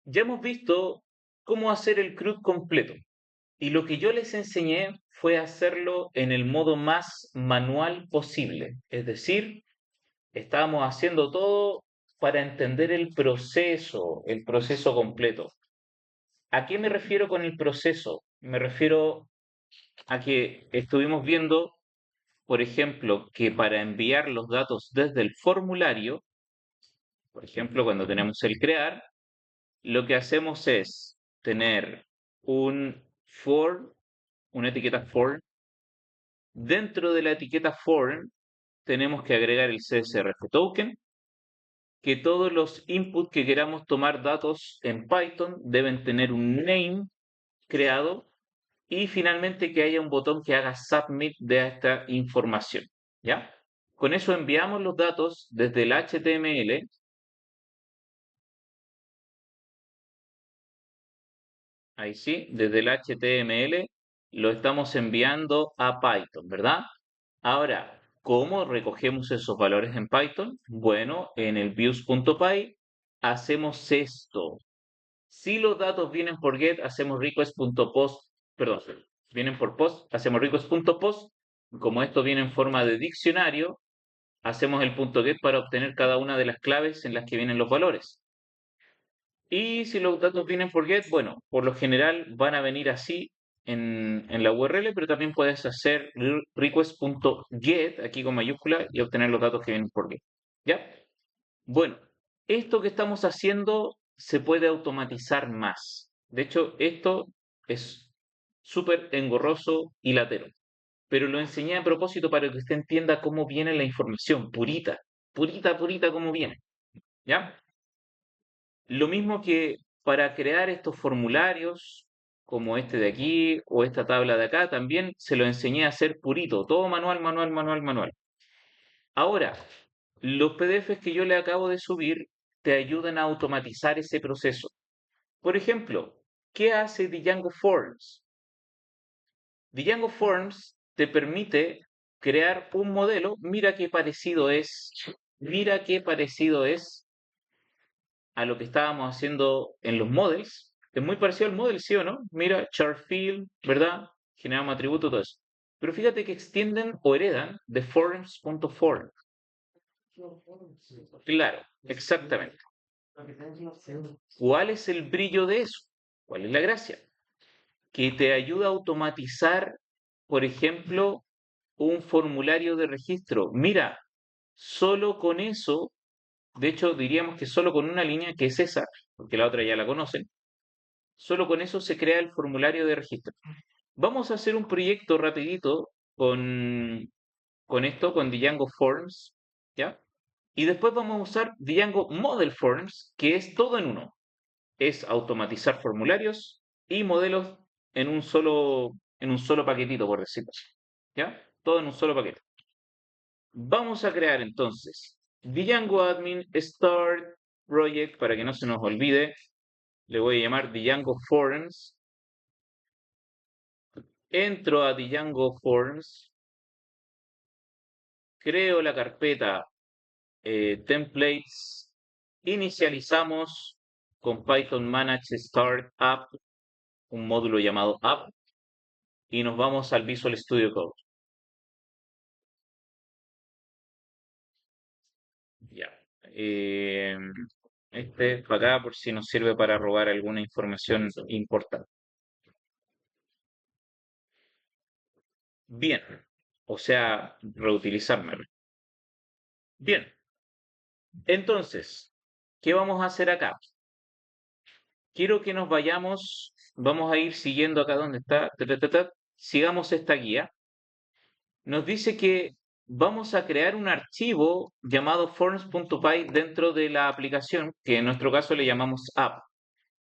Ya hemos visto cómo hacer el CRUD completo y lo que yo les enseñé fue hacerlo en el modo más manual posible. Es decir, estábamos haciendo todo para entender el proceso completo. ¿A qué me refiero con el proceso? Me refiero a que estuvimos viendo, por ejemplo, que para enviar los datos desde el formulario, por ejemplo, cuando tenemos el crear, lo que hacemos es tener un for, una etiqueta for. Dentro de la etiqueta form tenemos que agregar el CSRF token, que todos los inputs que queramos tomar datos en Python deben tener un name creado y finalmente que haya un botón que haga submit de esta información. ¿Ya? Con eso enviamos los datos desde el HTML. Ahí sí, desde el HTML lo estamos enviando a Python, ¿verdad? Ahora, ¿cómo recogemos esos valores en Python? Bueno, en el views.py hacemos esto. Si los datos vienen por get, hacemos request.post, perdón, vienen por post, hacemos request.post. Como esto viene en forma de diccionario, hacemos el punto .get para obtener cada una de las claves en las que vienen los valores. Y si los datos vienen por get, bueno, por lo general van a venir así en la URL, pero también puedes hacer request.get aquí con mayúscula y obtener los datos que vienen por get. ¿Ya? Bueno, esto que estamos haciendo se puede automatizar más. De hecho, esto es súper engorroso y latero, pero lo enseñé a propósito para que usted entienda cómo viene la información, purita, purita, purita como viene. ¿Ya? Lo mismo que para crear estos formularios, como este de aquí o esta tabla de acá, también se lo enseñé a hacer purito, todo manual, manual, manual, manual. Ahora, los PDFs que yo le acabo de subir te ayudan a automatizar ese proceso. Por ejemplo, ¿qué hace Django Forms? Django Forms te permite crear un modelo. Mira qué parecido es a lo que estábamos haciendo en los models. Es muy parecido al model, ¿sí o no? Mira, chart field, ¿verdad? Generamos atributos, todo eso. Pero fíjate que extienden o heredan de forms.form. Claro, exactamente. ¿Cuál es el brillo de eso? ¿Cuál es la gracia? Que te ayuda a automatizar, por ejemplo, un formulario de registro. Mira, solo con eso, de hecho diríamos que solo con una línea, que es esa, porque la otra ya la conocen, solo con eso se crea el formulario de registro. Vamos a hacer un proyecto rapidito con esto, con Django Forms, ¿ya? Y después vamos a usar Django Model Forms, que es todo en uno. Es automatizar formularios y modelos en un solo paquetito, por decirlo así. ¿Ya? Todo en un solo paquete. Vamos a crear entonces Django Admin Start Project, para que no se nos olvide. Le voy a llamar Django Forms. Entro a Django Forms. Creo la carpeta templates. Inicializamos con Python Manage Start App, un módulo llamado App, y nos vamos al Visual Studio Code. Ya. Este para acá por si nos sirve para robar alguna información importante. Bien. O sea, reutilizármelo. Bien. Entonces, ¿qué vamos a hacer acá? Quiero que nos vayamos, vamos a ir siguiendo acá donde está, sigamos esta guía. Nos dice que vamos a crear un archivo llamado forms.py dentro de la aplicación, que en nuestro caso le llamamos app.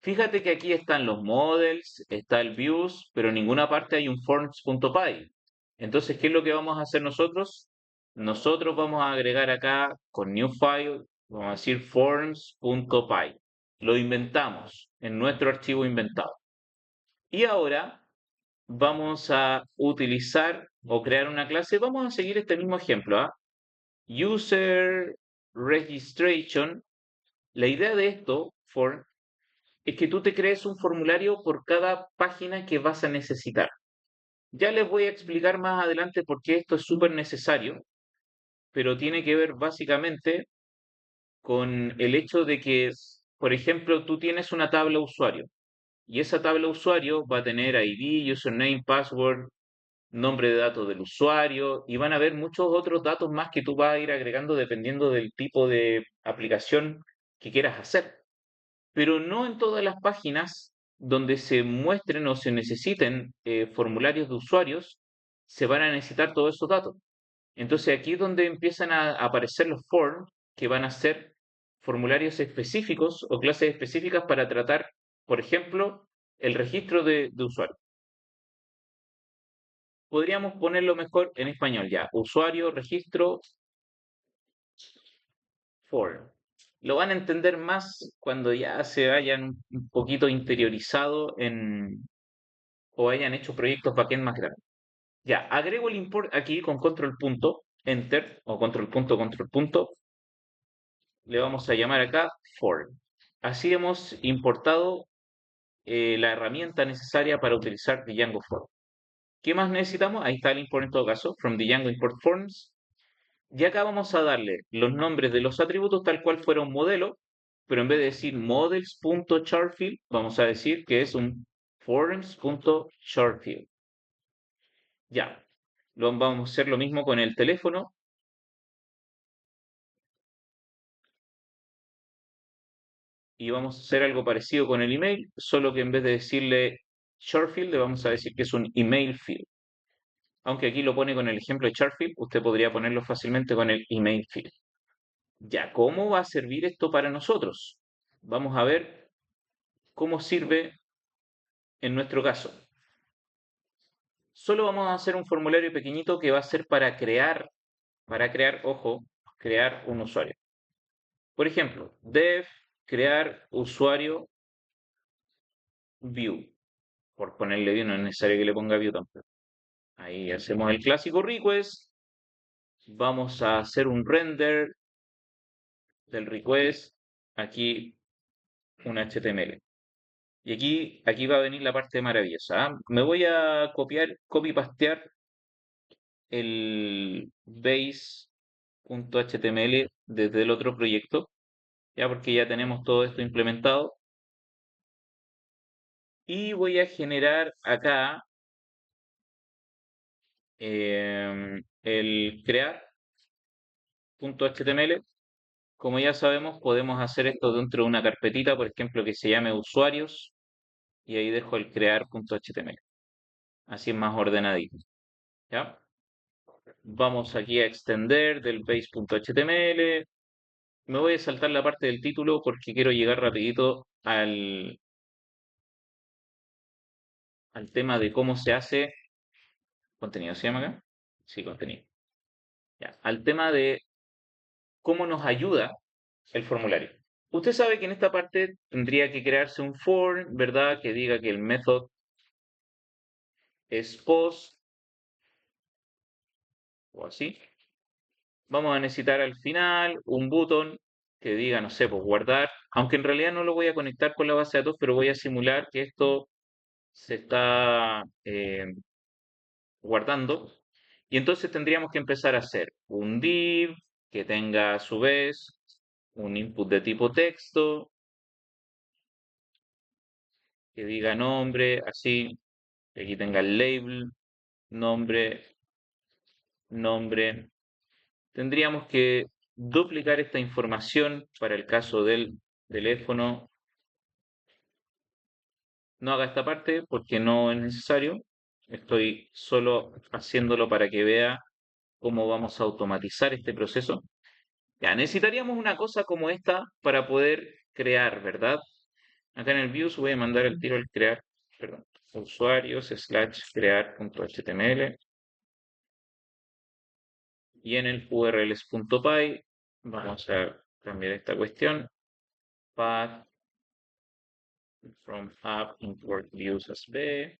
Fíjate que aquí están los models, está el views, pero en ninguna parte hay un forms.py. Entonces, ¿qué es lo que vamos a hacer nosotros? Nosotros vamos a agregar acá con new file, vamos a decir forms.py. Lo inventamos en nuestro archivo inventado. Y ahora vamos a utilizar o crear una clase. Vamos a seguir este mismo ejemplo, ¿ah? User registration. La idea de esto, es que tú te crees un formulario por cada página que vas a necesitar. Ya les voy a explicar más adelante por qué esto es súper necesario, pero tiene que ver básicamente con el hecho de que, por ejemplo, tú tienes una tabla usuario y esa tabla usuario va a tener ID, username, password, nombre de datos del usuario y van a haber muchos otros datos más que tú vas a ir agregando dependiendo del tipo de aplicación que quieras hacer. Pero no en todas las páginas donde se muestren o se necesiten formularios de usuarios se van a necesitar todos esos datos. Entonces aquí es donde empiezan a aparecer los forms que van a ser formularios específicos o clases específicas para tratar, por ejemplo, el registro de usuario. Podríamos ponerlo mejor en español ya. Usuario, registro, form. Lo van a entender más cuando ya se hayan un poquito interiorizado o hayan hecho proyectos backend más grandes. Ya, agrego el import aquí con control punto, enter o control punto, le vamos a llamar acá form. Así hemos importado la herramienta necesaria para utilizar Django Form. ¿Qué más necesitamos? Ahí está el import en todo caso, from Django import forms. Y acá vamos a darle los nombres de los atributos tal cual fuera un modelo, pero en vez de decir models.chartfield, vamos a decir que es un forms.chartfield. Ya, vamos a hacer lo mismo con el teléfono y vamos a hacer algo parecido con el email, solo que en vez de decirle shortfield, le vamos a decir que es un email field. Aunque aquí lo pone con el ejemplo de shortfield, usted podría ponerlo fácilmente con el email field. Ya, ¿cómo va a servir esto para nosotros? Vamos a ver cómo sirve en nuestro caso. Solo vamos a hacer un formulario pequeñito que va a ser ojo, crear un usuario. Por ejemplo, dev crear usuario view. Por ponerle view, no es necesario que le ponga view tampoco. Ahí hacemos el clásico request. Vamos a hacer un render del request. Aquí un HTML. Y aquí va a venir la parte maravillosa. ¿Ah? Me voy a copiar, copy-pastear el base.html desde el otro proyecto, ya porque ya tenemos todo esto implementado. Y voy a generar acá el crear.html. Como ya sabemos, podemos hacer esto dentro de una carpetita, por ejemplo, que se llame usuarios, y ahí dejo el crear.html. Así es más ordenadito. ¿Ya? Vamos aquí a extender del base.html. Me voy a saltar la parte del título porque quiero llegar rapidito al tema de cómo se hace contenido. ¿Se llama acá? Sí, contenido. Ya. Al tema de cómo nos ayuda el formulario. Usted sabe que en esta parte tendría que crearse un form, ¿verdad? Que diga que el método es post o así. Vamos a necesitar al final un botón que diga, no sé, pues guardar, aunque en realidad no lo voy a conectar con la base de datos, pero voy a simular que esto se está guardando. Y entonces tendríamos que empezar a hacer un div que tenga a su vez un input de tipo texto, que diga nombre, así, que aquí tenga el label, nombre, nombre. Tendríamos que duplicar esta información para el caso del teléfono. No haga esta parte porque no es necesario. Estoy solo haciéndolo para que vea cómo vamos a automatizar este proceso. Ya, necesitaríamos una cosa como esta para poder crear, ¿verdad? Acá en el views voy a mandar el tiro al crear, perdón, usuarios slash crear.html y en el urls.py vamos a cambiar esta cuestión. Path from app import views as b.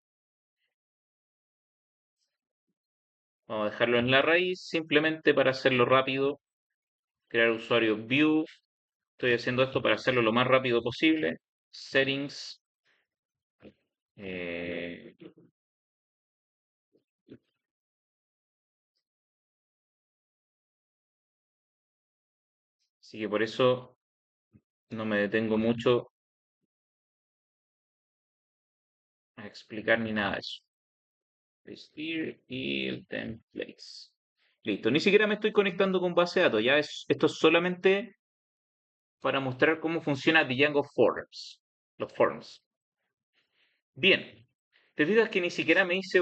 Vamos a dejarlo en la raíz simplemente para hacerlo rápido. Crear usuario view. Estoy haciendo esto para hacerlo lo más rápido posible. settings. eh, Así que por eso no me detengo mucho a explicar ni nada de eso. Paste y el templates. Listo, ni siquiera me estoy conectando con base de datos, esto es solamente para mostrar cómo funciona Django Forms, los forms. Bien, te fijas que ni siquiera me hice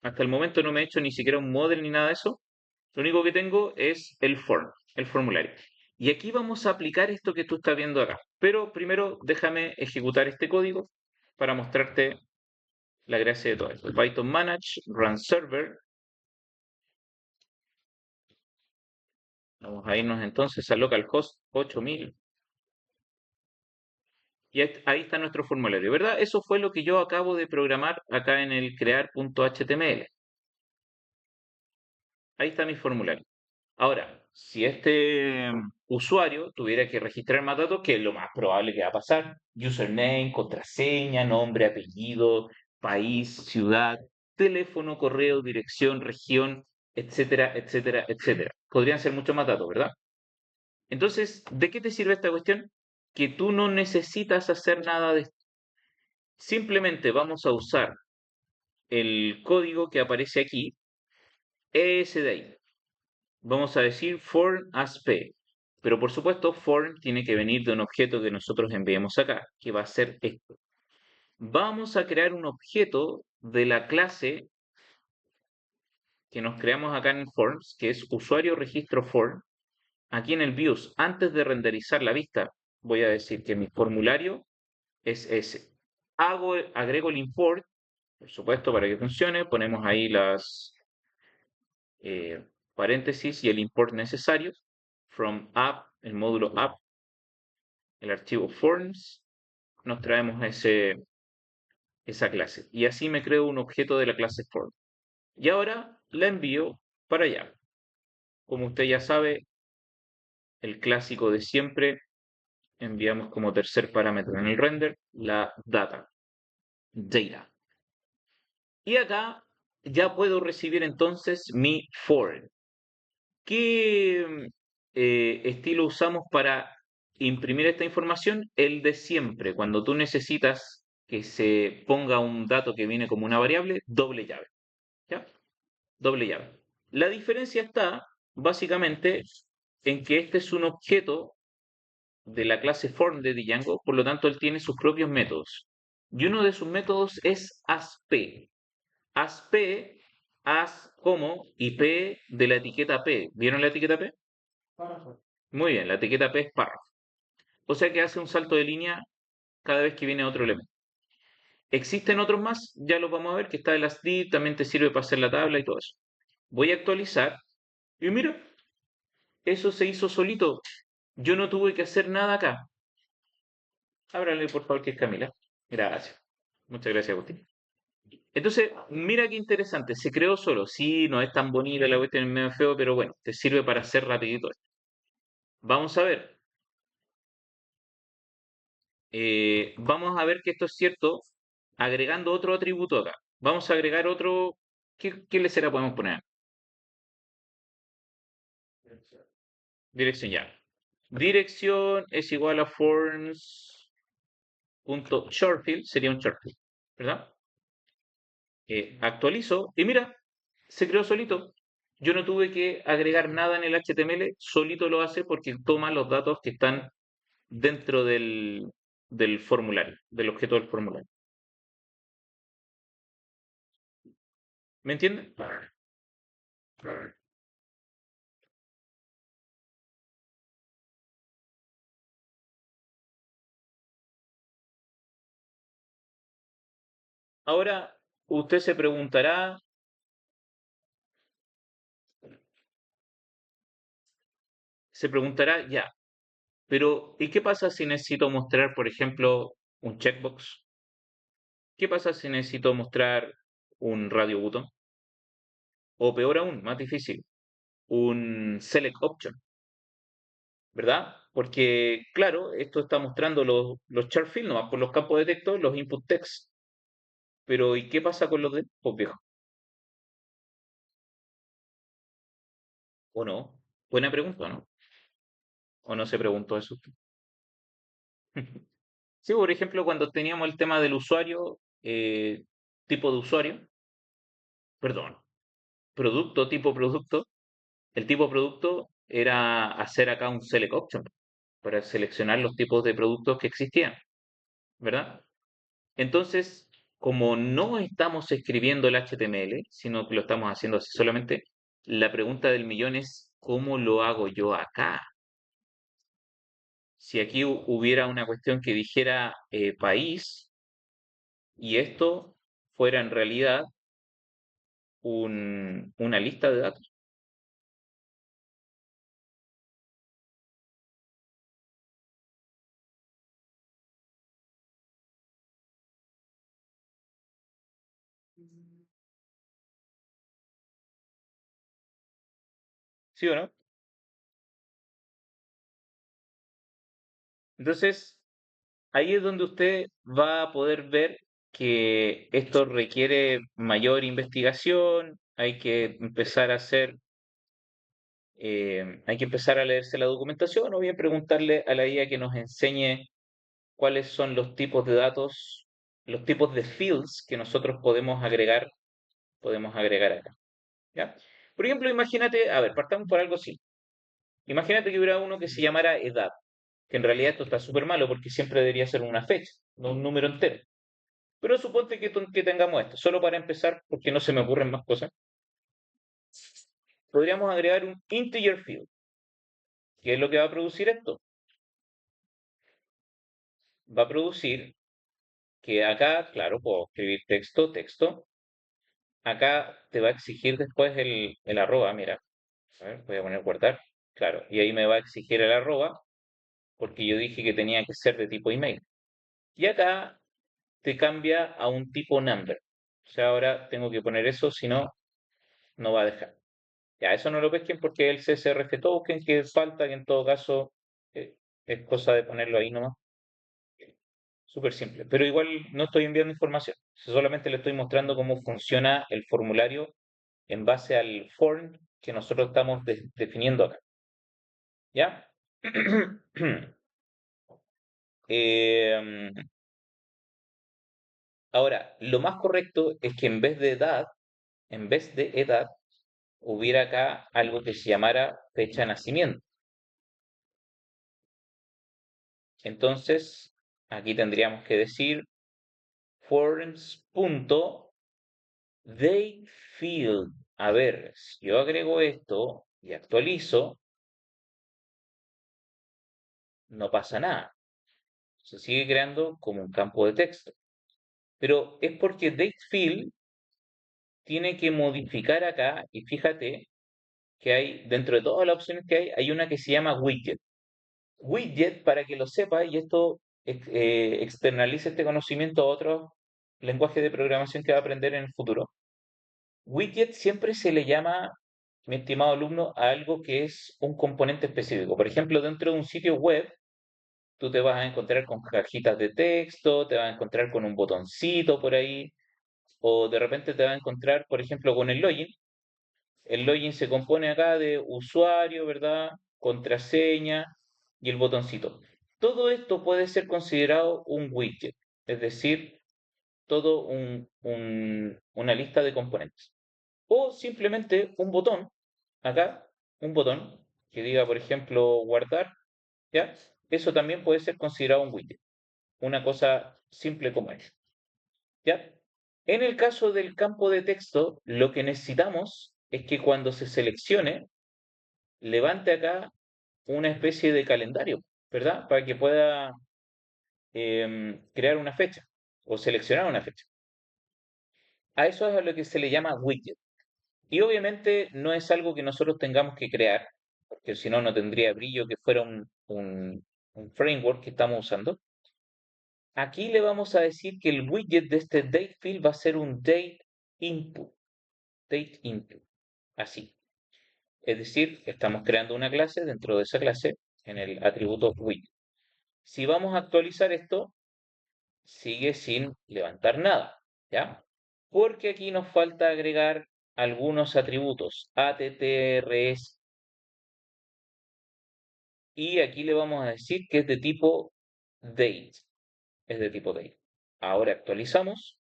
hasta el momento no me he hecho ni siquiera un model ni nada de eso. Lo único que tengo es el form, el formulario. Y aquí vamos a aplicar esto que tú estás viendo acá. Pero primero déjame ejecutar este código para mostrarte la gracia de todo esto. Python manage, run server. Vamos a irnos entonces a localhost 8000. Y ahí está nuestro formulario, ¿verdad? Eso fue lo que yo acabo de programar acá en el crear.html. Ahí está mi formulario. Ahora, si este usuario tuviera que registrar más datos, que es lo más probable que va a pasar, username, contraseña, nombre, apellido, país, ciudad, teléfono, correo, dirección, región, etcétera, etcétera, etcétera. Podrían ser muchos más datos, ¿verdad? Entonces, ¿de qué te sirve esta cuestión? Que tú no necesitas hacer nada de esto. Simplemente vamos a usar el código que aparece aquí, ese de ahí. Vamos a decir form as p. Pero por supuesto, form tiene que venir de un objeto que nosotros enviemos acá, que va a ser esto. Vamos a crear un objeto de la clase que nos creamos acá en forms, que es usuario registro form. Aquí en el views, antes de renderizar la vista, voy a decir que mi formulario es ese. Agrego el import, por supuesto, para que funcione. Ponemos ahí las eh, paréntesis y el import necesario. From app, el módulo app, el archivo forms, nos traemos esa clase. Y así me creo un objeto de la clase form. Y ahora la envío para allá. Como usted ya sabe, el clásico de siempre, enviamos como tercer parámetro en el render la data. Y acá ya puedo recibir entonces mi form. ¿Qué estilo usamos para imprimir esta información? El de siempre. Cuando tú necesitas que se ponga un dato que viene como una variable, doble llave. ¿Ya? Doble llave. La diferencia está básicamente en que este es un objeto de la clase form de Django, por lo tanto él tiene sus propios métodos. Y uno de sus métodos es asp. Asp, as como y p de la etiqueta p. ¿Vieron la etiqueta p? Muy bien, la etiqueta p es párrafo. O sea que hace un salto de línea cada vez que viene otro elemento. Existen otros más, ya los vamos a ver, que está el asdif, también te sirve para hacer la tabla y todo eso. Voy a actualizar y mira, eso se hizo solito. Yo no tuve que hacer nada acá. Ábrale, por favor, que es Camila. Gracias. Muchas gracias, Agustín. Entonces, mira qué interesante. Se creó solo. Sí, no es tan bonita la cuestión, es medio feo, pero bueno, te sirve para hacer rapidito esto. Vamos a ver. Vamos a ver que esto es cierto agregando otro atributo acá. Vamos a agregar otro. ¿Qué le será podemos poner? Dirección ya. Dirección es igual a forms.shortfield, sería un shortfield, ¿verdad? Actualizo y mira, se creó solito. Yo no tuve que agregar nada en el HTML, solito lo hace porque toma los datos que están dentro del formulario, del objeto del formulario. ¿Me entienden? Ahora, usted se preguntará ya, pero ¿y qué pasa si necesito mostrar, por ejemplo, un checkbox? ¿Qué pasa si necesito mostrar un radio button? O peor aún, más difícil, un select option, ¿verdad? Porque, claro, esto está mostrando los char field nomás por los campos de texto, los input text. Pero, ¿y qué pasa con los de pues viejo? ¿O no? Buena pregunta, ¿no? ¿O no se preguntó eso usted? Sí, por ejemplo, cuando teníamos el tema del usuario, tipo de usuario, perdón, producto, tipo producto, el tipo producto era hacer acá un select option para seleccionar los tipos de productos que existían, ¿verdad? Entonces, como no estamos escribiendo el HTML, sino que lo estamos haciendo así solamente, la pregunta del millón es, ¿cómo lo hago yo acá? Si aquí hubiera una cuestión que dijera país y esto fuera en realidad una lista de datos. ¿Sí o no? Entonces, ahí es donde usted va a poder ver que esto requiere mayor investigación, hay que empezar a hacer, hay que empezar a leerse la documentación o bien preguntarle a la IA que nos enseñe cuáles son los tipos de datos, los tipos de fields que nosotros podemos agregar acá. ¿Ya? Por ejemplo, imagínate, a ver, partamos por algo así. Imagínate que hubiera uno que se llamara edad, que en realidad esto está súper malo porque siempre debería ser una fecha, no un número entero. Pero suponte que tengamos esto, solo para empezar, porque no se me ocurren más cosas, podríamos agregar un integer field. ¿Qué es lo que va a producir esto? Va a producir que acá, claro, puedo escribir texto, texto. Acá te va a exigir después el arroba, mira. A ver, voy a poner guardar. Claro, y ahí me va a exigir el arroba porque yo dije que tenía que ser de tipo email. Y acá te cambia a un tipo number. O sea, ahora tengo que poner eso, si no, no va a dejar. Ya, eso no lo pesquen porque el CSRF token que falta, que en todo caso eh, es cosa de ponerlo ahí nomás. Súper simple. Pero igual no estoy enviando información. Solamente le estoy mostrando cómo funciona el formulario en base al form que nosotros estamos definiendo acá. ¿Ya? Em, ahora, lo más correcto es que en vez de edad, hubiera acá algo que se llamara fecha de nacimiento. Entonces, aquí tendríamos que decir forms.dateField. A ver, si yo agrego esto y actualizo, no pasa nada. Se sigue creando como un campo de texto. Pero es porque dateField tiene que modificar acá, y fíjate que hay, dentro de todas las opciones que hay una que se llama widget. Widget, para que lo sepa, y esto externalice este conocimiento a otros lenguajes de programación que va a aprender en el futuro. Widget siempre se le llama, mi estimado alumno, a algo que es un componente específico. Por ejemplo, dentro de un sitio web, tú te vas a encontrar con cajitas de texto, te vas a encontrar con un botoncito por ahí, o de repente te vas a encontrar, por ejemplo, con el login. El login se compone acá de usuario, ¿verdad? Contraseña y el botoncito. Todo esto puede ser considerado un widget, es decir, todo una lista de componentes. O simplemente un botón, acá, un botón que diga, por ejemplo, guardar, ¿ya? Eso también puede ser considerado un widget, una cosa simple como es, ¿ya? En el caso del campo de texto, lo que necesitamos es que cuando se seleccione, levante acá una especie de calendario, ¿verdad? Para que pueda crear una fecha o seleccionar una fecha. A eso es a lo que se le llama widget. Y obviamente no es algo que nosotros tengamos que crear, porque si no, no tendría brillo que fuera un framework que estamos usando. Aquí le vamos a decir que el widget de este date field va a ser un input, date input, así. Es decir, estamos creando una clase, dentro de esa clase en el atributo width. Si vamos a actualizar esto, sigue sin levantar nada, ¿ya? Porque aquí nos falta agregar algunos atributos, attrs, y aquí le vamos a decir que es de tipo date, es de tipo date. Ahora actualizamos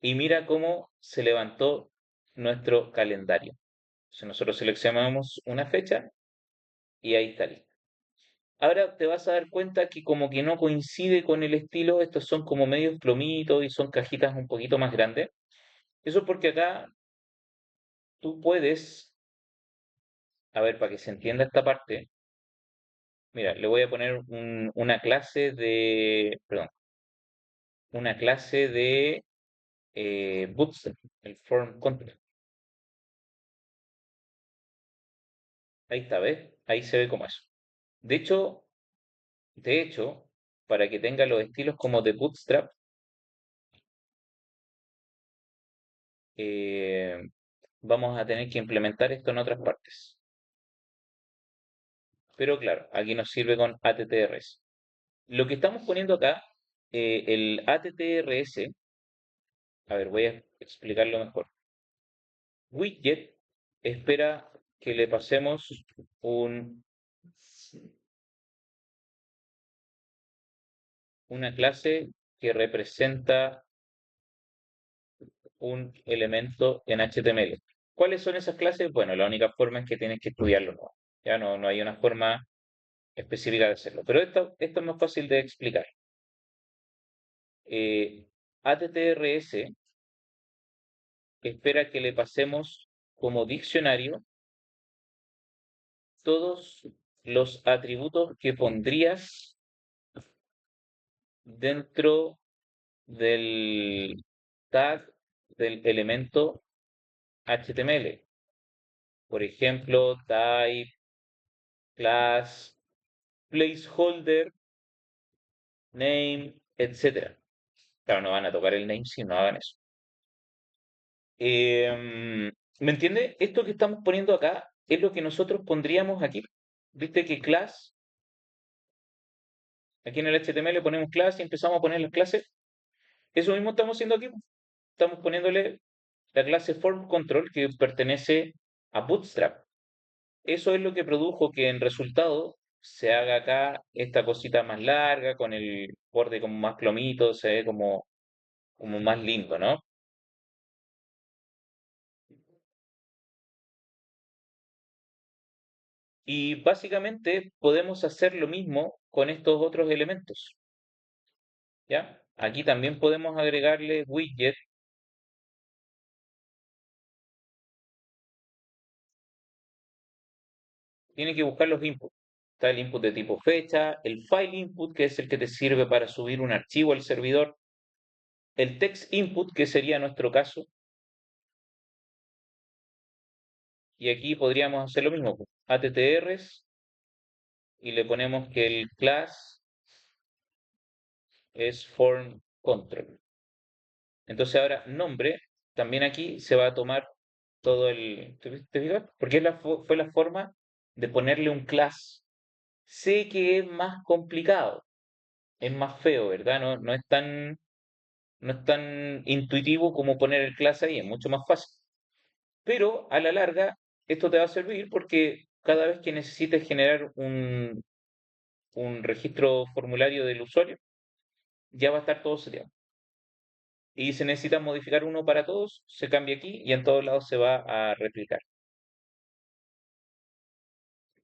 y mira cómo se levantó nuestro calendario. Si nosotros seleccionamos una fecha y ahí está listo. Ahora te vas a dar cuenta que como que no coincide con el estilo, estos son como medios plomitos y son cajitas un poquito más grandes. Eso es porque acá tú puedes, a ver, para que se entienda esta parte, mira, le voy a poner una clase de, perdón, una clase de Bootstrap, el form content. Ahí está, ¿ves? Ahí se ve como eso. De hecho, de hecho, para que tenga los estilos como de Bootstrap, eh, vamos a tener que implementar esto en otras partes. Pero claro, aquí nos sirve con attrs. Lo que estamos poniendo acá, el attrs, a ver, voy a explicarlo mejor. Widget espera que le pasemos un, una clase que representa un elemento en HTML. ¿Cuáles son esas clases? Bueno, la única forma es que tienes que estudiarlo, ¿no? Ya no hay una forma específica de hacerlo. Pero esto es más fácil de explicar. attrs espera que le pasemos como diccionario todos los atributos que pondrías dentro del tag del elemento HTML. Por ejemplo, type, class, placeholder, name, etcétera. Claro, no van a tocar el name si no hagan eso. ¿Me entiende? Esto que estamos poniendo acá es lo que nosotros pondríamos aquí. Viste que class, aquí en el HTML ponemos class y empezamos a poner las clases. Eso mismo estamos haciendo aquí. Estamos poniéndole la clase form control que pertenece a Bootstrap. Eso es lo que produjo que en resultado se haga acá esta cosita más larga, con el borde como más plomito, se ve como más lindo, ¿no? Y básicamente podemos hacer lo mismo con estos otros elementos, ¿ya? Aquí también podemos agregarle widget, tiene que buscar los inputs. Está el input de tipo fecha, el file input, que es el que te sirve para subir un archivo al servidor, el text input, que sería nuestro caso, y aquí podríamos hacer lo mismo, pues, attrs, y le ponemos que el class es form control. Entonces ahora nombre, también aquí se va a tomar todo el... ¿Te fijas? Porque fue la forma de ponerle un class. Sé que es más complicado, es más feo, ¿verdad? No es tan intuitivo como poner el class ahí, es mucho más fácil. Pero a la larga, esto te va a servir porque cada vez que necesites generar un registro formulario del usuario, ya va a estar todo seteado. Y si necesitas modificar uno para todos, se cambia aquí y en todos lados se va a replicar.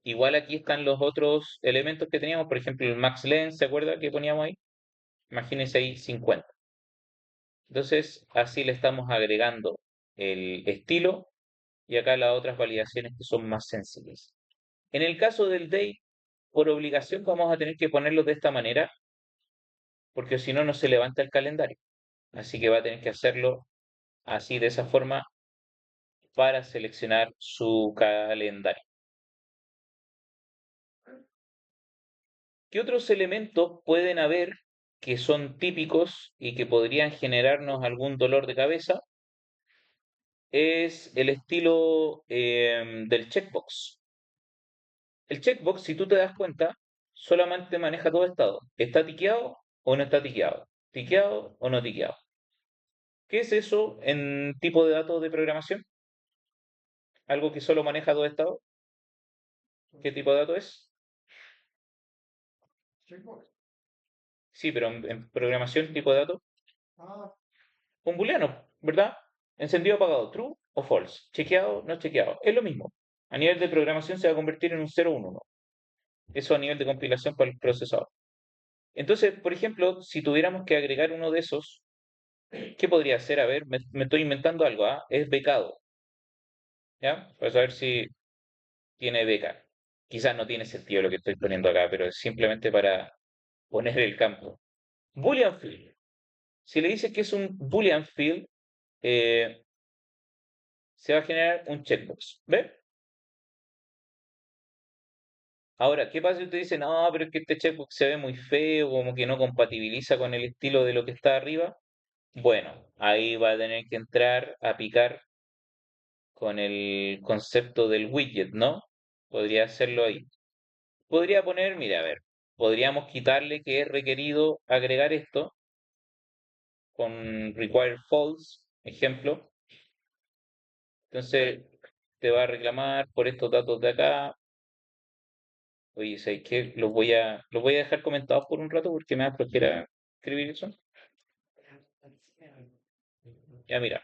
Igual aquí están los otros elementos que teníamos, por ejemplo, el max length, ¿se acuerda que poníamos ahí? Imagínense ahí 50. Entonces, así le estamos agregando el estilo y acá las otras validaciones que son más sencillas. En el caso del date, por obligación vamos a tener que ponerlo de esta manera, porque si no, no se levanta el calendario. Así que va a tener que hacerlo así, de esa forma, para seleccionar su calendario. ¿Qué otros elementos pueden haber que son típicos y que podrían generarnos algún dolor de cabeza? Es el estilo del checkbox. El checkbox, si tú te das cuenta, solamente maneja dos estados. ¿Está tiqueado o no está tiqueado? ¿Tiqueado o no tiqueado? ¿Qué es eso en tipo de datos de programación? ¿Algo que solo maneja dos estados? ¿Qué tipo de dato es? Sí, pero en programación, tipo de dato. Un booleano, ¿verdad? Encendido, apagado, true o false. Chequeado, no chequeado. Es lo mismo. A nivel de programación se va a convertir en un 0 o un 1. Eso a nivel de compilación para el procesador. Entonces, por ejemplo, si tuviéramos que agregar uno de esos, ¿qué podría ser? A ver, me estoy inventando algo, ¿ah? Es becado, ¿ya? Para saber si tiene beca. Quizás no tiene sentido lo que estoy poniendo acá, pero es simplemente para poner el campo. Boolean field. Si le dices que es un Boolean field, eh, se va a generar un checkbox. ¿Ve? Ahora, ¿qué pasa si usted dice, no, pero es que este checkbox se ve muy feo, como que no compatibiliza con el estilo de lo que está arriba? Bueno, ahí va a tener que entrar a picar con el concepto del widget, ¿no? Podría hacerlo ahí. Podría poner, mira, a ver, podríamos quitarle que es requerido agregar esto con require false, ejemplo. Entonces te va a reclamar por estos datos de acá. Oye, ¿sabes qué? Los voy a dejar comentados por un rato porque me da flojera escribir eso. Ya mira,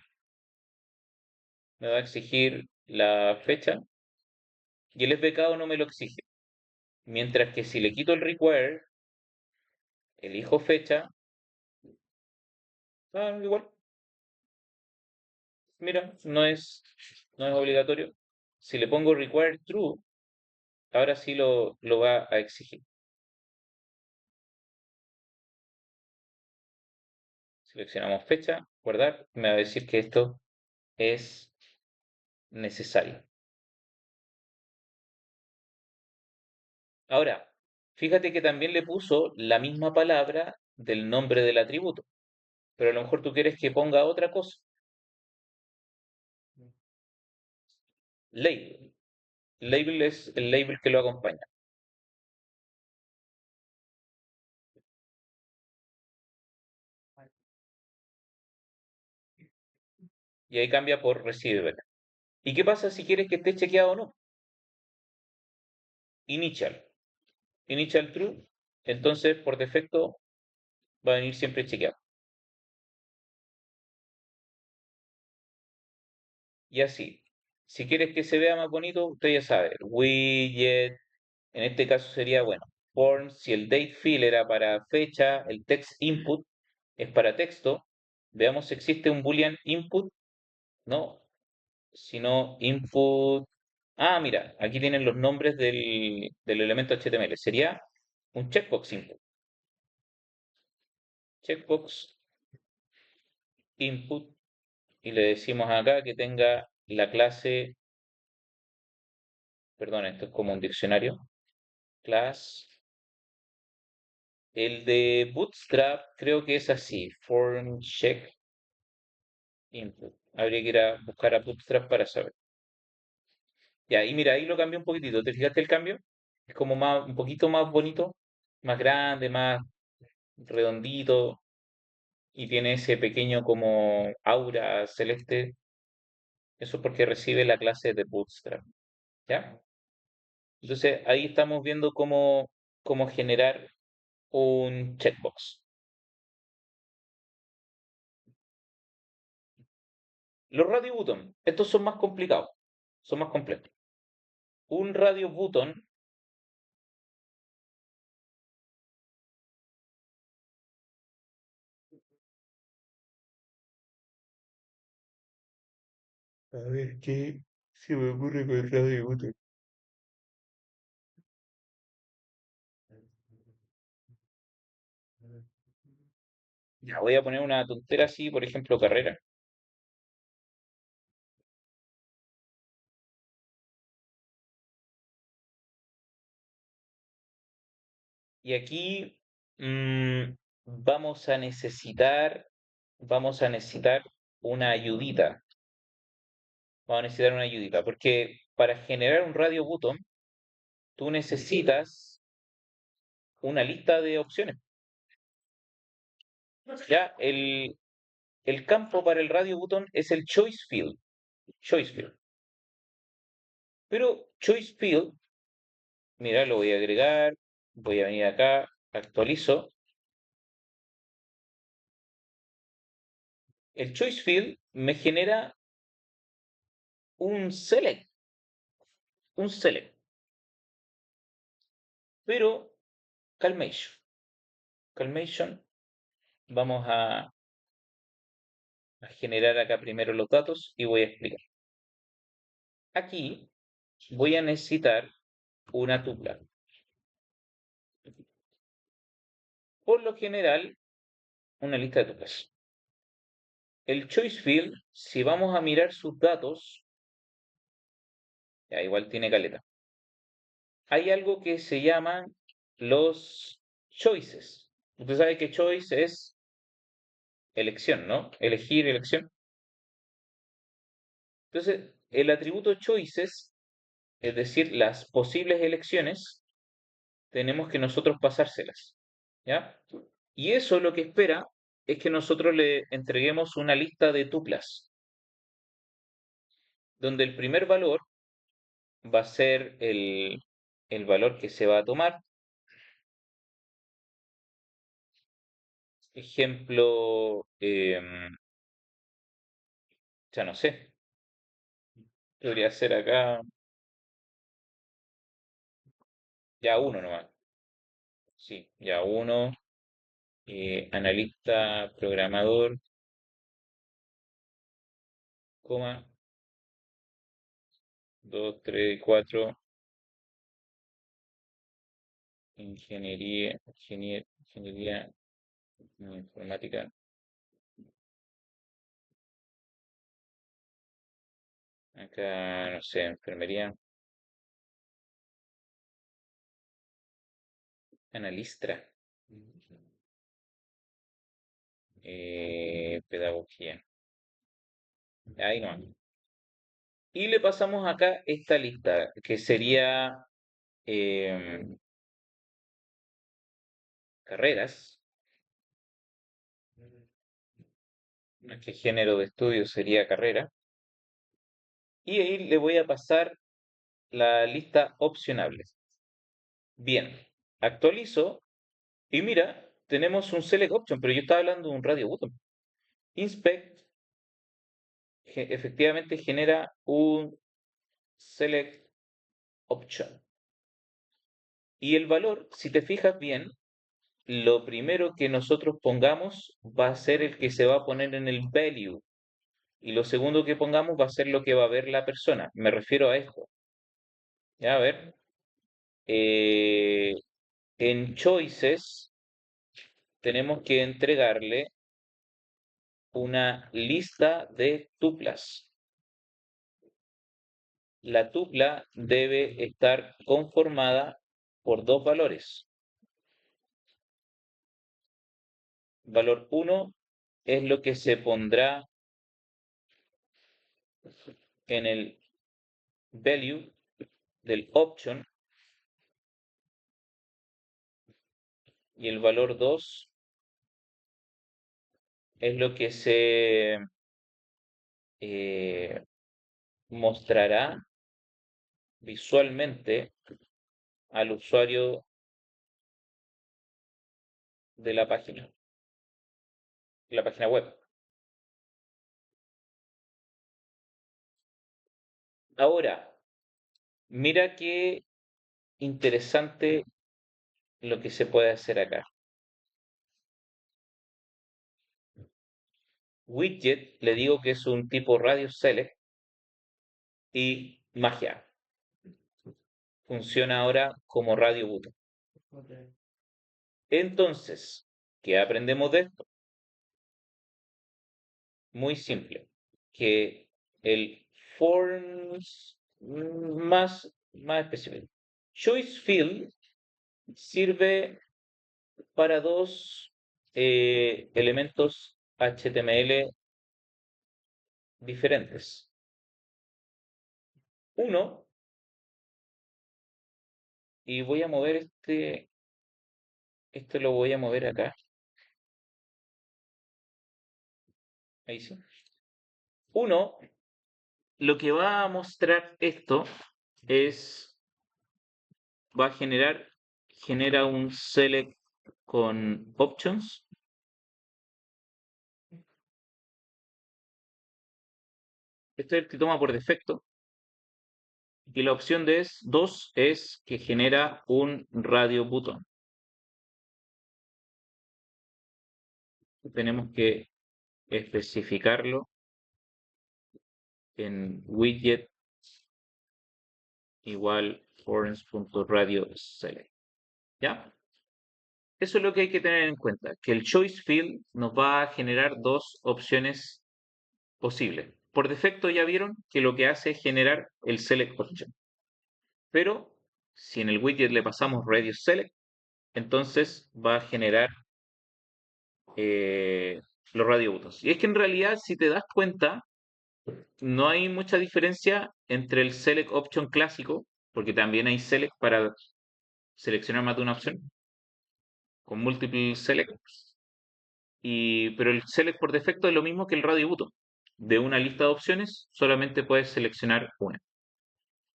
me va a exigir la fecha y el SBCado no me lo exige. Mientras que si le quito el require, elijo fecha, igual, mira, no es obligatorio. Si le pongo require true, ahora sí lo va a exigir. Seleccionamos fecha, guardar, me va a decir que esto es necesario. Ahora, fíjate que también le puso la misma palabra del nombre del atributo, pero a lo mejor tú quieres que ponga otra cosa. Label. Label es el label que lo acompaña. Y ahí cambia por receiver. ¿Y qué pasa si quieres que esté chequeado o no? Initial. Initial true. Entonces, por defecto, va a venir siempre chequeado. Y así. Si quieres que se vea más bonito, usted ya sabe. Widget. En este caso sería, bueno, form. Si el date field era para fecha, el text input es para texto. Veamos si existe un boolean input. No, sino input. Ah, mira, aquí tienen los nombres del elemento HTML. Sería un checkbox input. Checkbox input. Y le decimos acá que tenga la clase, perdón, esto es como un diccionario, class. El de Bootstrap creo que es así, form check input. Habría que ir a buscar a Bootstrap para saber. Ya, y mira, ahí lo cambié un poquitito. ¿Te fijaste el cambio? Es como más, un poquito más bonito, más grande, más redondito, y tiene ese pequeño como aura celeste. Eso es porque recibe la clase de Bootstrap. ¿Ya? Entonces ahí estamos viendo cómo generar un checkbox. Los radio button, estos son más complicados, son más complejos. Un radio button, a ver qué se me ocurre con el radio button. Ya voy a poner una tontera así, por ejemplo, carrera. Y aquí vamos a necesitar una ayudita. Vamos a necesitar una ayudita, porque para generar un radio button, tú necesitas una lista de opciones. Ya, el campo para el radio button es el choice field. Choice field. Pero choice field, mira, lo voy a agregar. Voy a venir acá, actualizo. El choice field me genera un select. Un select. Pero calmation. Calmation. Vamos a generar acá primero los datos y voy a explicar. Aquí voy a necesitar una tupla. Por lo general, una lista de tuplas. El choice field, si vamos a mirar sus datos, ya igual tiene caleta. Hay algo que se llaman los choices. Usted sabe que choice es elección, ¿no? Elegir, elección. Entonces, el atributo choices, es decir, las posibles elecciones, tenemos que nosotros pasárselas, ¿ya? Y eso lo que espera es que nosotros le entreguemos una lista de tuplas, donde el primer valor va a ser el valor que se va a tomar. Ejemplo, ya no sé, podría ser acá ya uno nomás. Sí, ya uno, analista, programador, coma, 2, 3, 4, ingeniería informática. Acá, no sé, enfermería, analista, pedagogía. Ahí no. Y le pasamos acá esta lista, que sería carreras. ¿Qué género de estudio sería carrera? Y ahí le voy a pasar la lista opcionables. Bien, actualizo y mira, tenemos un select option, pero yo estaba hablando de un radio button. Inspect efectivamente genera un select option. Y el valor, si te fijas bien, lo primero que nosotros pongamos va a ser el que se va a poner en el value. Y lo segundo que pongamos va a ser lo que va a ver la persona. Me refiero a esto. Ya, a ver. En choices tenemos que entregarle una lista de tuplas. La tupla debe estar conformada por dos valores. Valor 1 es lo que se pondrá en el value del option y el valor 2 es lo que se mostrará visualmente al usuario de la página web. Ahora, mira qué interesante lo que se puede hacer acá. Widget, le digo que es un tipo radio select y magia. Funciona ahora como radio button. Entonces, ¿qué aprendemos de esto? Muy simple. Que el forms más específico. Choice field sirve para dos elementos HTML diferentes. Uno, y voy a mover este Esto lo voy a mover acá. Ahí sí. Uno, lo que va a mostrar esto es, va a genera un select con options. Este es el que toma por defecto. Y la opción de 2 es que genera un radio button. Tenemos que especificarlo en widget igual forms.radio_select. ¿Ya? Eso es lo que hay que tener en cuenta, que el choice field nos va a generar dos opciones posibles. Por defecto ya vieron que lo que hace es generar el select option. Pero si en el widget le pasamos radius select, entonces va a generar eh, los radio buttons. Y es que en realidad, si te das cuenta, no hay mucha diferencia entre el select option clásico, porque también hay select para seleccionar más de una opción, con multiple select, pero el select por defecto es lo mismo que el radio button. De una lista de opciones, solamente puedes seleccionar una.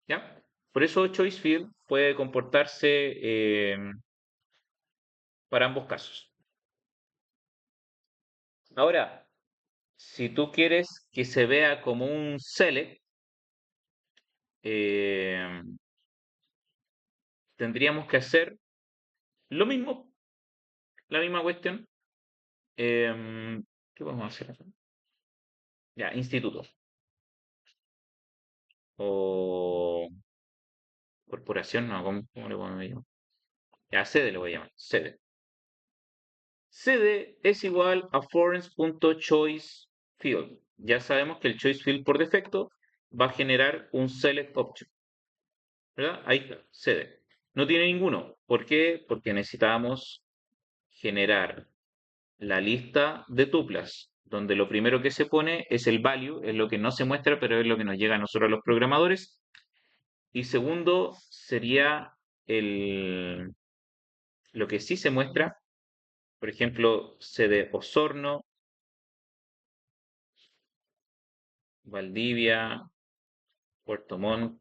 ¿Ya? Por eso choice field puede comportarse para ambos casos. Ahora, si tú quieres que se vea como un select, eh, tendríamos que hacer lo mismo, la misma cuestión. ¿Qué podemos hacer? Ya, instituto. O corporación, no, ¿cómo le podemos llamar? Ya, sede le voy a llamar, sede. Sede es igual a forms.choiceField. Ya sabemos que el choice field por defecto va a generar un select option, ¿verdad? Ahí está, sede. No tiene ninguno. ¿Por qué? Porque necesitamos generar la lista de tuplas, donde lo primero que se pone es el value, es lo que no se muestra, pero es lo que nos llega a nosotros los programadores. Y segundo sería lo que sí se muestra, por ejemplo, sede Osorno, Valdivia, Puerto Montt,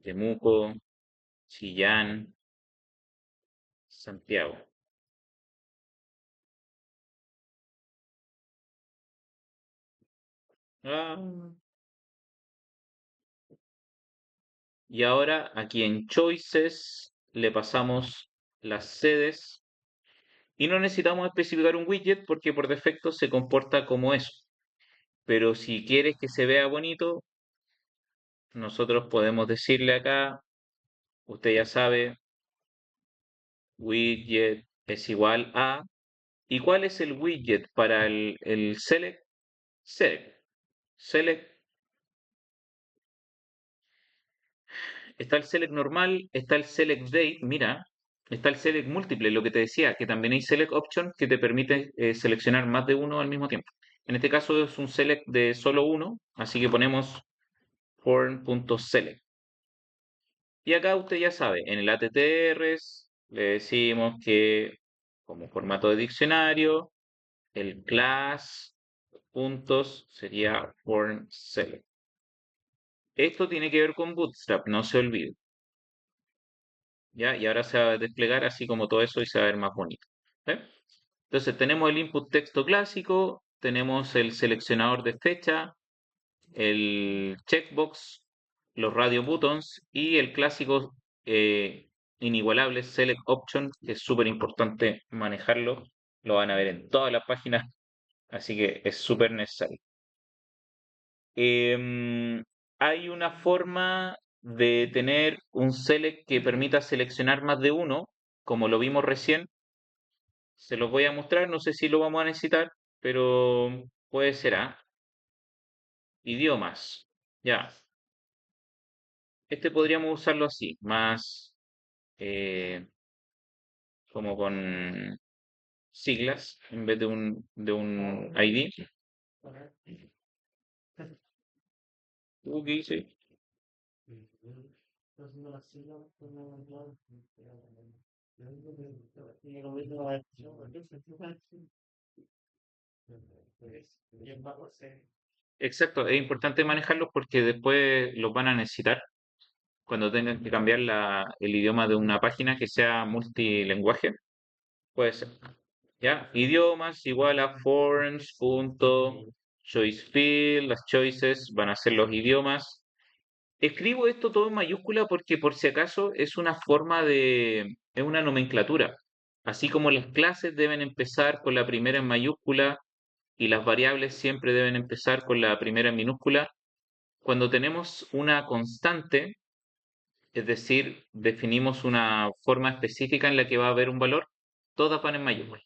Temuco, Chillán, Santiago. Ah, y ahora aquí en Choices le pasamos las sedes y no necesitamos especificar un widget porque por defecto se comporta como eso. Pero si quieres que se vea bonito, nosotros podemos decirle acá, usted ya sabe, widget es igual a. ¿Y cuál es el widget para el select? Select. Select. Está el select normal, está el select date, mira, está el select múltiple, lo que te decía, que también hay select option que te permite seleccionar más de uno al mismo tiempo. En este caso es un select de solo uno, así que ponemos form.select. Y acá usted ya sabe, en el attrs le decimos que como formato de diccionario, el class puntos sería form select. Esto tiene que ver con Bootstrap, no se olvide. ¿Ya? Y ahora se va a desplegar así como todo eso y se va a ver más bonito. ¿Ve? Entonces tenemos el input texto clásico, tenemos el seleccionador de fecha, el checkbox, los radio buttons y el clásico inigualable select option, que es súper importante manejarlo. Lo van a ver en todas las páginas, así que es súper necesario. Em, Hay una forma de tener un select que permita seleccionar más de uno, como lo vimos recién. Se los voy a mostrar, no sé si lo vamos a necesitar, pero puede ser, ¿ah? Idiomas. Ya, este podríamos usarlo así, más eh, como con siglas en vez de un ID. Ok, sí. Exacto, es importante manejarlos porque después los van a necesitar cuando tengan que cambiar el idioma de una página que sea multilingüe. Puede ser. ¿Ya? Idiomas igual a forms.choicefield, las choices van a ser los idiomas. Escribo esto todo en mayúscula porque por si acaso es una nomenclatura. Así como las clases deben empezar con la primera en mayúscula y las variables siempre deben empezar con la primera en minúscula, cuando tenemos una constante, es decir, definimos una forma específica en la que va a haber un valor, todas van en mayúscula.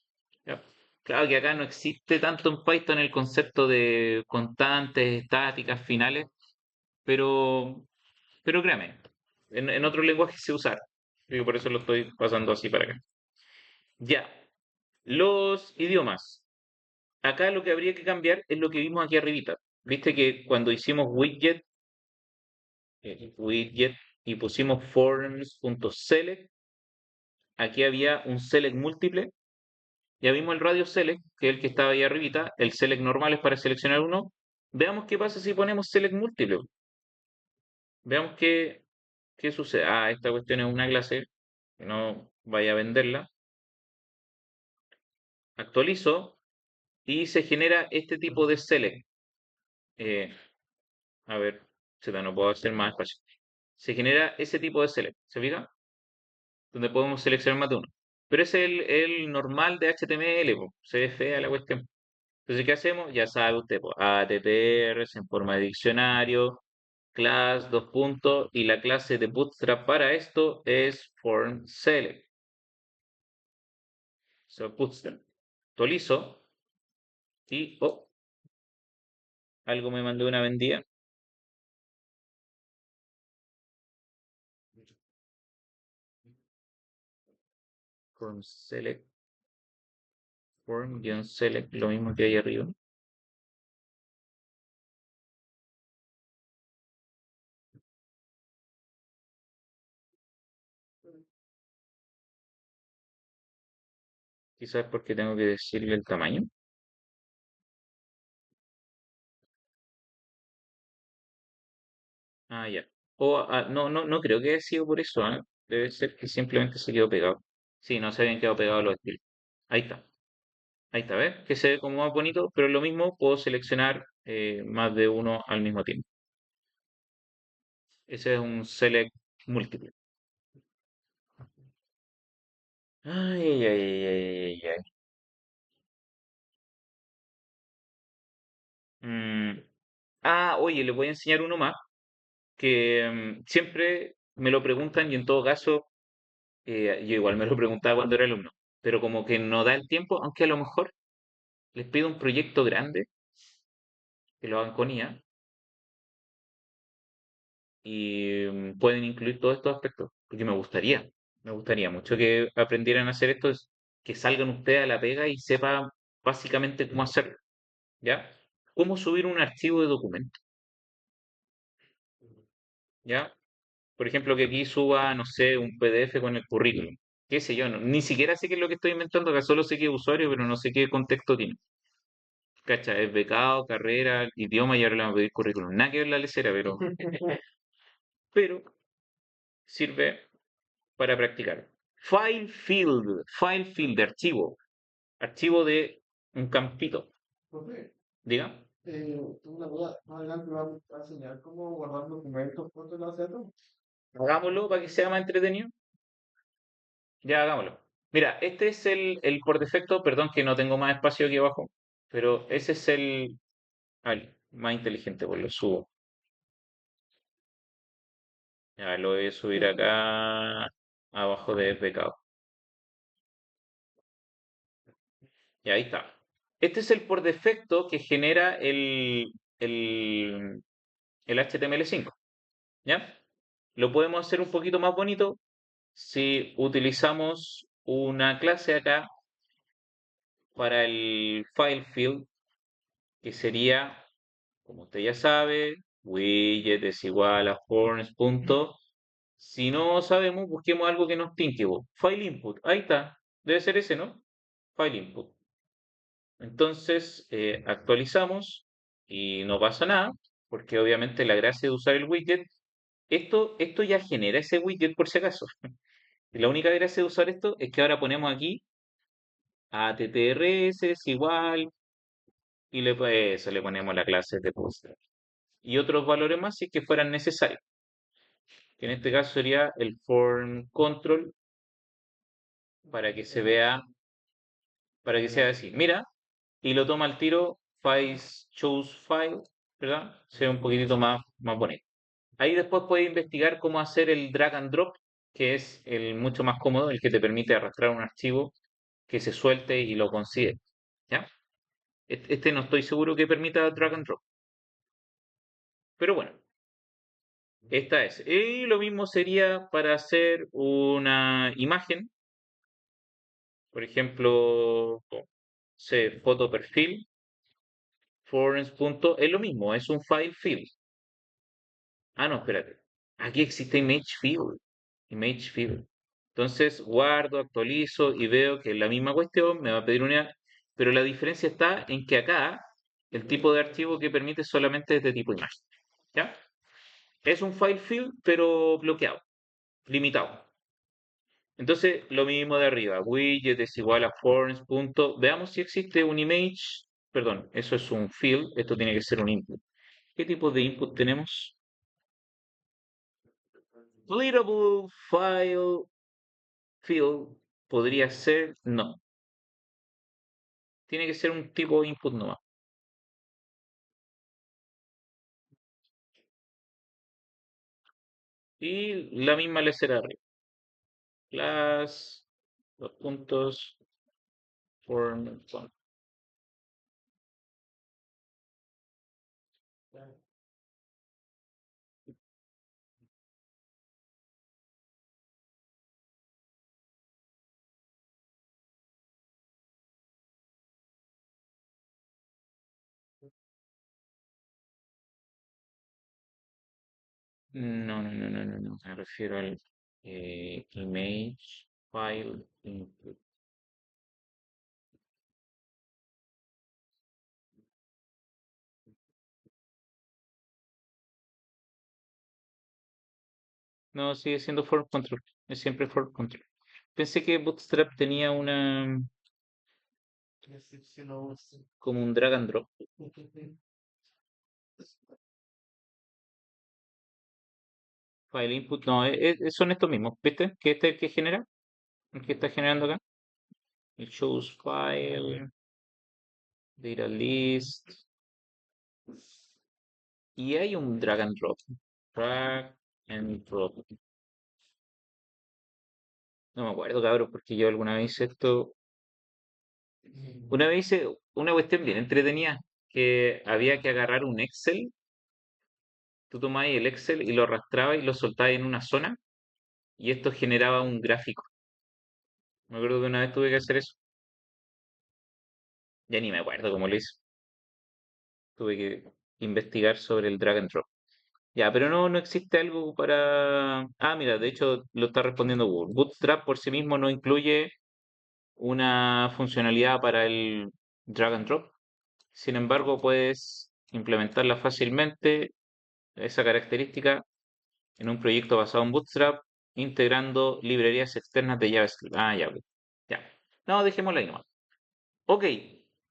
¿Ya? Claro que acá no existe tanto en Python el concepto de constantes, estáticas, finales, pero, pero créame, en otros lenguajes se usa. Digo, por eso lo estoy pasando así para acá. Ya, los idiomas. Acá lo que habría que cambiar es lo que vimos aquí arribita. Viste que cuando hicimos widget y pusimos forms.select, aquí había un select múltiple. Ya vimos el radio select, que es el que estaba ahí arribita. El select normal es para seleccionar uno. Veamos qué pasa si ponemos select múltiple. Veamos qué sucede. Ah, esta cuestión es una clase. Que no vaya a venderla. Actualizo y se genera este tipo de select. Eh, a ver, no puedo hacer más espacio. Se genera ese tipo de select. ¿Se fija? Donde podemos seleccionar más de uno. Pero es el normal de HTML, po. Se ve fea la cuestión. Entonces, ¿qué hacemos? Ya sabe usted, po, ATTRs en forma de diccionario, class, dos puntos, y la clase de Bootstrap para esto es form_select. So, Bootstrap. Actualizo y, oh, algo me mandó una vendida. Form_select, form-select, lo mismo que hay arriba. Quizás porque tengo que decirle el tamaño. Ah, ya. No creo que haya sido por eso, ¿ah? Debe ser que simplemente se quedó pegado. Sí, no se habían quedado pegados los estilos. Ahí está. Ahí está, ¿ves? Que se ve como más bonito, pero lo mismo puedo seleccionar más de uno al mismo tiempo. Ese es un select múltiple. Ay, ay, ay, ay, ay, ay. Mm, oye, les voy a enseñar uno más que siempre me lo preguntan y en todo caso, yo igual me lo preguntaba cuando era alumno, pero como que no da el tiempo, aunque a lo mejor les pido un proyecto grande que lo hagan con IA y pueden incluir todos estos aspectos, porque me gustaría mucho que aprendieran a hacer esto, que salgan ustedes a la pega y sepan básicamente cómo hacerlo, ¿ya? Cómo subir un archivo de documento, ¿ya? Por ejemplo, que aquí suba, no sé, un PDF con el currículum, qué sé yo, ni siquiera sé qué es lo que estoy inventando, acá solo sé que es usuario, pero no sé qué contexto tiene. ¿Cacha? Es becado, carrera, idioma y ahora le vamos a pedir currículum. Nada que ver la lecera, pero sirve para practicar. File field de archivo, archivo de un campito, diga. Tengo una duda, más adelante me va a enseñar cómo guardar documentos, fotos, etcétera. Hagámoslo para que sea más entretenido. Ya hagámoslo. Mira, este es el por defecto, perdón que no tengo más espacio aquí abajo, pero ese es más inteligente, pues lo subo. Ya lo voy a subir acá abajo de becado. Y ahí está. Este es el por defecto que genera el, el HTML5. ¿Ya? Lo podemos hacer un poquito más bonito si utilizamos una clase acá para el file field, que sería, como usted ya sabe, Widget es igual a forms punto. Si no sabemos, busquemos algo que nos tinque, po. File input. Ahí está. Debe ser ese, ¿no? File input. Entonces, actualizamos y no pasa nada, porque obviamente la gracia de usar el widget, esto ya genera ese widget por si acaso. Y la única gracia de usar esto es que ahora ponemos aquí a ttrs es igual y eso, le ponemos la clase de post. Y otros valores más si es que fueran necesarios, que en este caso sería el form control para que se vea, para que sea así. Mira, y lo toma al tiro, files, choose file, ¿verdad? Se ve un poquitito más bonito. Ahí después puedes investigar cómo hacer el drag and drop, que es el mucho más cómodo, el que te permite arrastrar un archivo que se suelte y lo considere. ¿Ya? Este no estoy seguro que permita drag and drop, pero bueno, esta es. Y lo mismo sería para hacer una imagen, por ejemplo, foto perfil, forms punto, es lo mismo, es un file field. Ah, no, espérate. Aquí existe image field. Image field. Entonces guardo, actualizo y veo que es la misma cuestión, me va a pedir una, pero la diferencia está en que acá el tipo de archivo que permite solamente es de tipo imagen. ¿Ya? Es un file field, pero bloqueado, limitado. Entonces, lo mismo de arriba, widget es igual a forms. Veamos si existe un image, perdón, eso es un field, esto tiene que ser un input. ¿Qué tipo de input tenemos? Readable file field podría ser, no, tiene que ser un tipo de input nomás. Y la misma le será arriba. Class, dos puntos, form, font. No, no, no, no, no, no. Me refiero al image file input. No, sigue siendo form control. Es siempre form control. Pensé que Bootstrap tenía una como un drag and drop. File input, no, son estos mismos, ¿viste? Que este es el que genera, el que está generando acá. El choose file, data list. Y hay un drag and drop. Drag and drop. No me acuerdo, cabrón, porque yo alguna vez hice esto. Una vez hice una cuestión bien entretenida, que había que agarrar un Excel. Tú tomabas el Excel y lo arrastrabas y lo soltabas en una zona y esto generaba un gráfico. Me acuerdo que una vez tuve que hacer eso. Ya ni me acuerdo cómo lo hice. Tuve que investigar sobre el drag and drop. Ya, pero no existe algo para... Ah, mira, de hecho lo está respondiendo Google. Bootstrap por sí mismo no incluye una funcionalidad para el drag and drop. Sin embargo, puedes implementarla fácilmente, esa característica, en un proyecto basado en Bootstrap, integrando librerías externas de JavaScript. Ah, ya, ok. Ya. No, dejémoslo ahí nomás. Ok,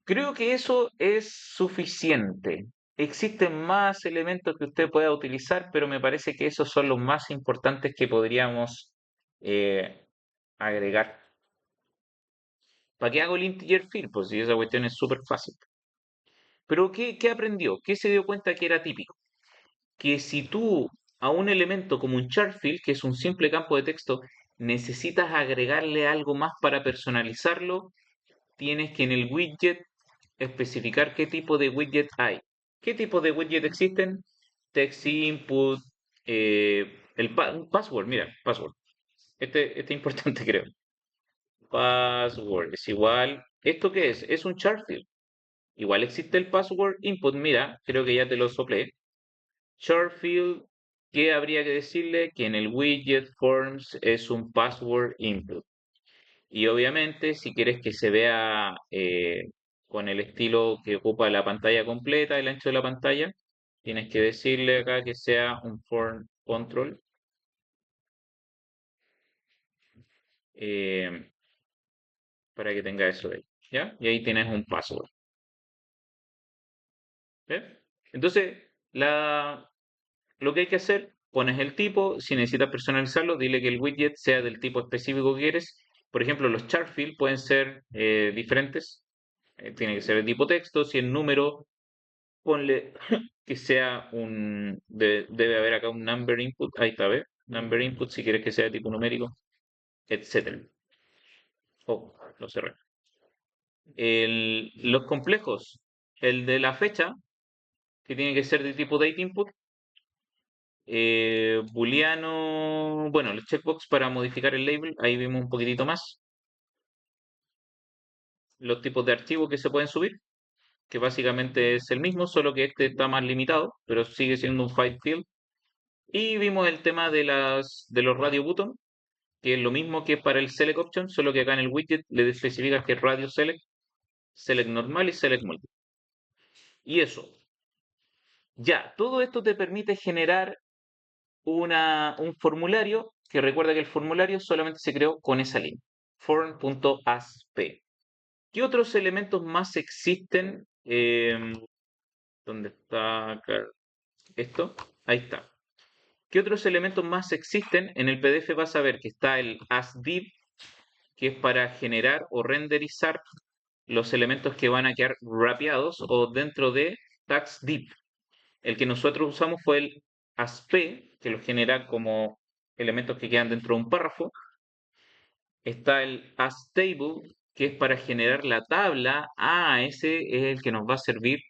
creo que eso es suficiente. Existen más elementos que usted pueda utilizar, pero me parece que esos son los más importantes que podríamos eh, agregar. ¿Para qué hago el integer field? Pues si esa cuestión es súper fácil. Pero ¿qué aprendió? ¿Qué se dio cuenta que era típico? Que si tú a un elemento como un chart field, que es un simple campo de texto, necesitas agregarle algo más para personalizarlo, tienes que en el widget especificar qué tipo de widget hay. ¿Qué tipo de widget existen? Text input, un password, mira, password. Este es importante, creo. Password es igual. ¿Esto qué es? Es un chart field. Igual existe el password input, mira, creo que ya te lo soplé. Short field, ¿qué habría que decirle? Que en el widget forms es un password input. Y obviamente, si quieres que se vea con el estilo que ocupa la pantalla completa, el ancho de la pantalla, tienes que decirle acá que sea un form control, eh, para que tenga eso de ahí, ¿ya? Y ahí tienes un password. ¿Ves? Entonces, lo que hay que hacer, pones el tipo, si necesitas personalizarlo, dile que el widget sea del tipo específico que quieres. Por ejemplo, los chart field pueden ser diferentes. Tiene que ser de tipo texto. Si el número, ponle que sea debe haber acá un number input. Ahí está, ¿ves? Number input si quieres que sea de tipo numérico, etcétera. Oh, lo cerré. Los complejos, el de la fecha, que tiene que ser de tipo date input. Booleano, bueno, el checkbox para modificar el label, ahí vimos un poquitito más. Los tipos de archivos que se pueden subir, que básicamente es el mismo, solo que este está más limitado, pero sigue siendo un file field. Y vimos el tema de los radio button, que es lo mismo que para el select option, solo que acá en el widget le especifica que es radio select, select normal y select multi. Y eso, ya, todo esto te permite generar un formulario que recuerda que el formulario solamente se creó con esa línea, form.asp. ¿Qué otros elementos más existen? ¿Dónde está acá esto? Ahí está. ¿Qué otros elementos más existen? En el PDF vas a ver que está el asdiv, que es para generar o renderizar los elementos que van a quedar wrapeados o dentro de tagsdiv. El que nosotros usamos fue el asp, que lo genera como elementos que quedan dentro de un párrafo. Está el asTable, que es para generar la tabla. Ah, ese es el que nos va a servir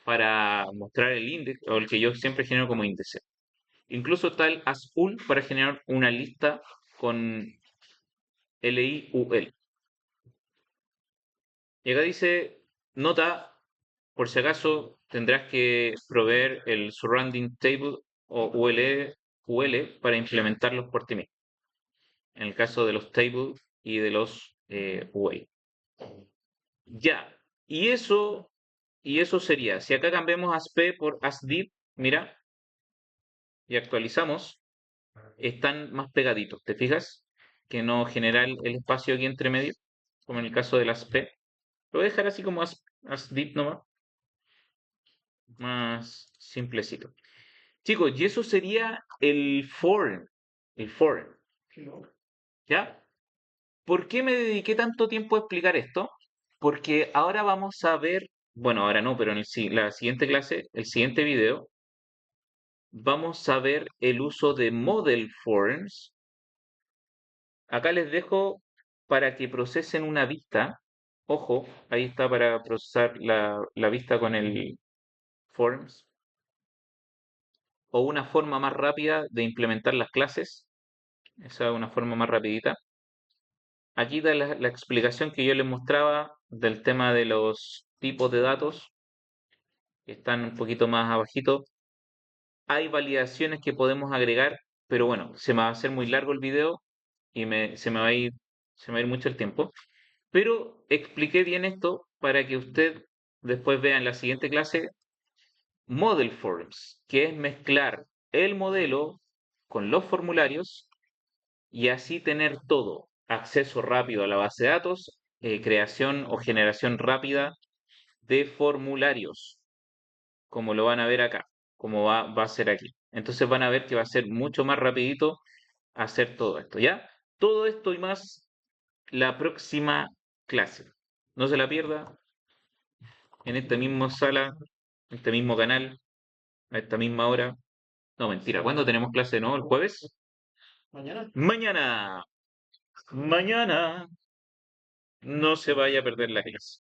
para mostrar el índice, o el que yo siempre genero como índice. Incluso está el asUl para generar una lista con LIUL. Y acá dice, nota, por si acaso tendrás que proveer el surrounding table o UL para implementarlos por ti mismo. En el caso de los tables y de los UL. Ya, y eso sería, si acá cambiamos asp por asdiv, mira, y actualizamos, están más pegaditos, ¿te fijas? Que no genera el espacio aquí entre medio, como en el caso del asp. Lo voy a dejar así como asdiv nomás, más simplecito. Chicos, y eso sería el form, ¿ya? ¿Por qué me dediqué tanto tiempo a explicar esto? Porque ahora vamos a ver, bueno, ahora no, pero en la siguiente clase, el siguiente video, vamos a ver el uso de model forms. Acá les dejo para que procesen una vista. Ojo, ahí está para procesar la vista con el forms. O una forma más rápida de implementar las clases. Esa es una forma más rapidita. Aquí da la explicación que yo les mostraba del tema de los tipos de datos, que están un poquito más abajito. Hay validaciones que podemos agregar, pero bueno, se me va a hacer muy largo el video y se me va a ir mucho el tiempo. Pero expliqué bien esto para que usted después vea en la siguiente clase Model Forms, que es mezclar el modelo con los formularios y así tener todo. Acceso rápido a la base de datos, creación o generación rápida de formularios, como lo van a ver acá, como va a ser aquí. Entonces van a ver que va a ser mucho más rapidito hacer todo esto, ¿ya? Todo esto y más la próxima clase. No se la pierda en esta misma sala, en este mismo canal, a esta misma hora. No, mentira. ¿Cuándo tenemos clase de nuevo? ¿El jueves? Mañana. Mañana. Mañana. No se vaya a perder la clase.